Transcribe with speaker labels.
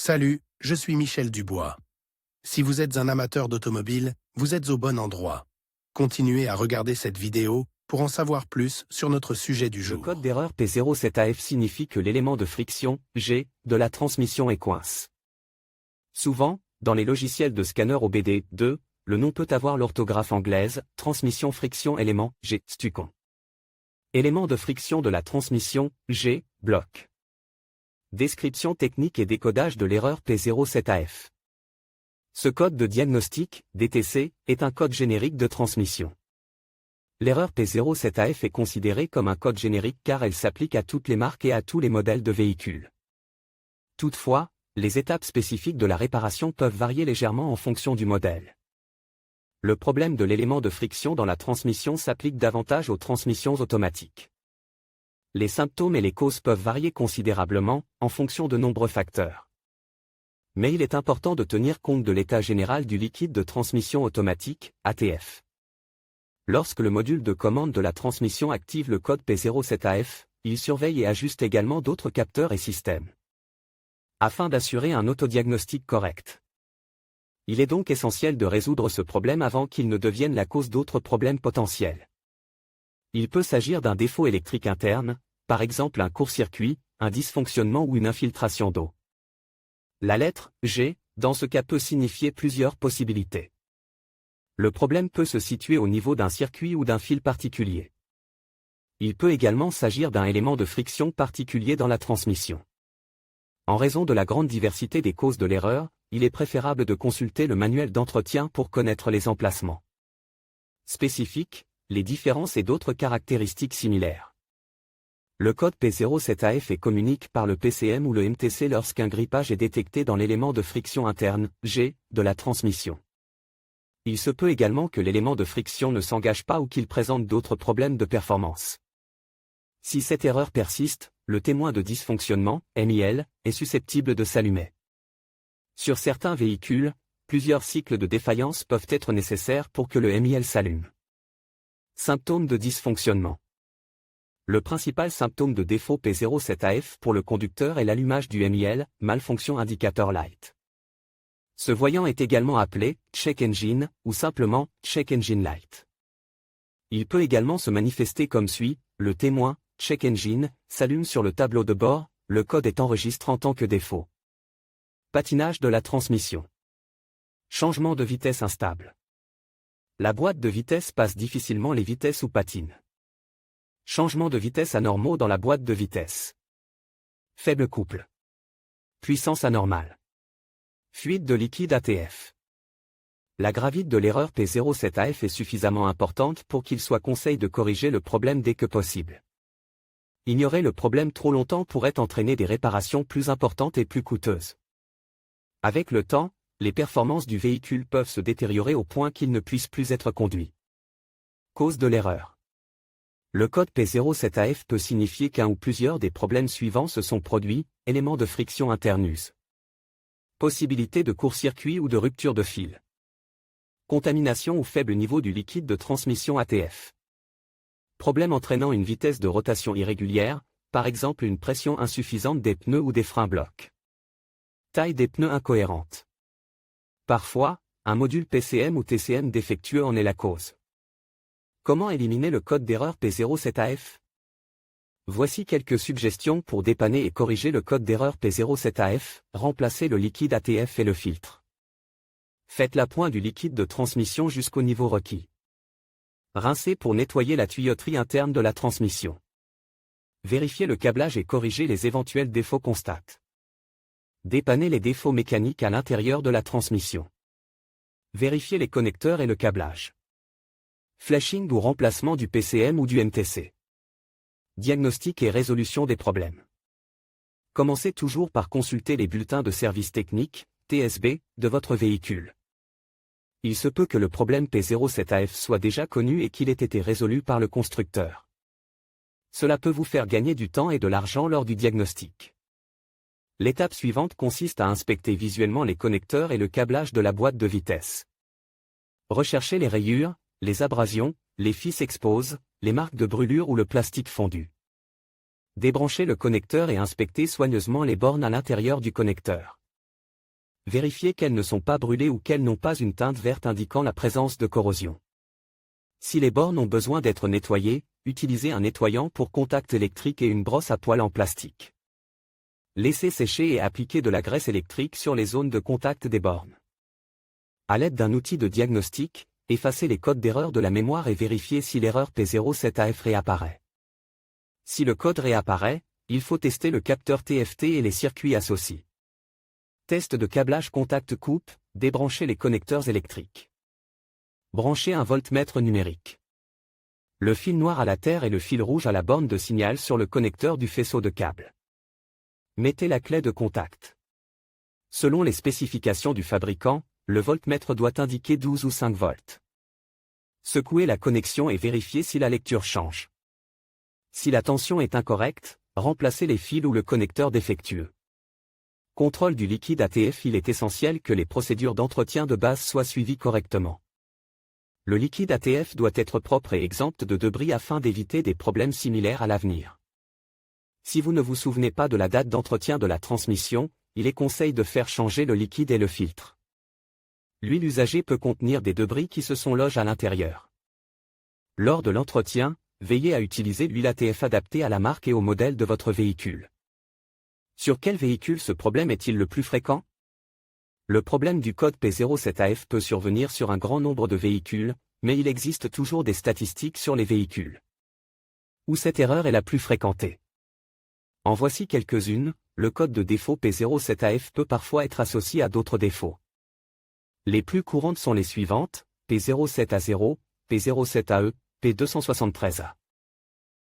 Speaker 1: Salut, je suis Michel Dubois. Si vous êtes un amateur d'automobile, vous êtes au bon endroit. Continuez à regarder cette vidéo pour en savoir plus sur notre sujet du jour.
Speaker 2: Le code d'erreur P07AF signifie que l'élément de friction, G, de la transmission est coince. Souvent, dans les logiciels de scanner OBD2, le nom peut avoir l'orthographe anglaise, transmission friction élément, G, stucon. Élément de friction de la transmission, G, bloc. Description technique et décodage de l'erreur P07AF. Ce code de diagnostic, DTC, est un code générique de transmission. L'erreur P07AF est considérée comme un code générique car elle s'applique à toutes les marques et à tous les modèles de véhicules. Toutefois, les étapes spécifiques de la réparation peuvent varier légèrement en fonction du modèle. Le problème de l'élément de friction dans la transmission s'applique davantage aux transmissions automatiques. Les symptômes et les causes peuvent varier considérablement, en fonction de nombreux facteurs. Mais il est important de tenir compte de l'état général du liquide de transmission automatique, ATF. Lorsque le module de commande de la transmission active le code P07AF, il surveille et ajuste également d'autres capteurs et systèmes, afin d'assurer un autodiagnostic correct. Il est donc essentiel de résoudre ce problème avant qu'il ne devienne la cause d'autres problèmes potentiels. Il peut s'agir d'un défaut électrique interne, par exemple un court-circuit, un dysfonctionnement ou une infiltration d'eau. La lettre G, dans ce cas peut signifier plusieurs possibilités. Le problème peut se situer au niveau d'un circuit ou d'un fil particulier. Il peut également s'agir d'un élément de friction particulier dans la transmission. En raison de la grande diversité des causes de l'erreur, il est préférable de consulter le manuel d'entretien pour connaître les emplacements spécifiques, les différences et d'autres caractéristiques similaires. Le code P07AF est communique par le PCM ou le MTC lorsqu'un grippage est détecté dans l'élément de friction interne, G, de la transmission. Il se peut également que l'élément de friction ne s'engage pas ou qu'il présente d'autres problèmes de performance. Si cette erreur persiste, le témoin de dysfonctionnement, MIL, est susceptible de s'allumer. Sur certains véhicules, plusieurs cycles de défaillance peuvent être nécessaires pour que le MIL s'allume. Symptômes de dysfonctionnement. Le principal symptôme de défaut P07AF pour le conducteur est l'allumage du MIL, Malfunction Indicator Light. Ce voyant est également appelé Check Engine ou simplement Check Engine Light. Il peut également se manifester comme suit: le témoin, Check Engine, s'allume sur le tableau de bord, le code est enregistré en tant que défaut. Patinage de la transmission. Changement de vitesse instable. La boîte de vitesse passe difficilement les vitesses ou patine. Changement de vitesse anormaux dans la boîte de vitesse. Faible couple. Puissance anormale. Fuite de liquide ATF. La gravité de l'erreur P07AF est suffisamment importante pour qu'il soit conseillé de corriger le problème dès que possible. Ignorer le problème trop longtemps pourrait entraîner des réparations plus importantes et plus coûteuses. Avec le temps, les performances du véhicule peuvent se détériorer au point qu'il ne puisse plus être conduit. Cause de l'erreur. Le code P07AF peut signifier qu'un ou plusieurs des problèmes suivants se sont produits: élément de friction internus. Possibilité de court-circuit ou de rupture de fil. Contamination ou faible niveau du liquide de transmission ATF. Problème entraînant une vitesse de rotation irrégulière, par exemple une pression insuffisante des pneus ou des freins blocs. Taille des pneus incohérente. Parfois, un module PCM ou TCM défectueux en est la cause. Comment éliminer le code d'erreur P07AF? Voici quelques suggestions pour dépanner et corriger le code d'erreur P07AF, remplacez le liquide ATF et le filtre. Faites l'appoint du liquide de transmission jusqu'au niveau requis. Rincez pour nettoyer la tuyauterie interne de la transmission. Vérifiez le câblage et corrigez les éventuels défauts constatés. Dépannez les défauts mécaniques à l'intérieur de la transmission. Vérifiez les connecteurs et le câblage. Flashing ou remplacement du PCM ou du MTC. Diagnostic et résolution des problèmes. Commencez toujours par consulter les bulletins de service technique, TSB, de votre véhicule. Il se peut que le problème P07AF soit déjà connu et qu'il ait été résolu par le constructeur. Cela peut vous faire gagner du temps et de l'argent lors du diagnostic. L'étape suivante consiste à inspecter visuellement les connecteurs et le câblage de la boîte de vitesse. Recherchez les rayures, les abrasions, les fils exposés, les marques de brûlure ou le plastique fondu. Débranchez le connecteur et inspectez soigneusement les bornes à l'intérieur du connecteur. vérifiez qu'elles ne sont pas brûlées ou qu'elles n'ont pas une teinte verte indiquant la présence de corrosion. Si les bornes ont besoin d'être nettoyées, utilisez un nettoyant pour contact électrique et une brosse à poils en plastique. Laissez sécher et appliquez de la graisse électrique sur les zones de contact des bornes. À l'aide d'un outil de diagnostic, effacez les codes d'erreur de la mémoire et vérifiez si l'erreur P07AF réapparaît. Si le code réapparaît, il faut tester le capteur TFT et les circuits associés. Test de câblage contact coupe, débranchez les connecteurs électriques. Branchez un voltmètre numérique. Le fil noir à la terre et le fil rouge à la borne de signal sur le connecteur du faisceau de câble. Mettez la clé de contact. Selon les spécifications du fabricant, le voltmètre doit indiquer 12 ou 5 volts. Secouez la connexion et vérifiez si la lecture change. Si la tension est incorrecte, remplacez les fils ou le connecteur défectueux. Contrôle du liquide ATF. Il est essentiel que les procédures d'entretien de base soient suivies correctement. Le liquide ATF doit être propre et exempt de débris afin d'éviter des problèmes similaires à l'avenir. Si vous ne vous souvenez pas de la date d'entretien de la transmission, il est conseillé de faire changer le liquide et le filtre. L'huile usagée peut contenir des débris qui se sont logés à l'intérieur. Lors de l'entretien, veillez à utiliser l'huile ATF adaptée à la marque et au modèle de votre véhicule. Sur quel véhicule ce problème est-il le plus fréquent? Le problème du code P07AF peut survenir sur un grand nombre de véhicules, mais il existe toujours des statistiques sur les véhicules où cette erreur est la plus fréquentée. En voici quelques-unes. Le code de défaut P07AF peut parfois être associé à d'autres défauts. Les plus courantes sont les suivantes: P07A0, P07AE, P273A.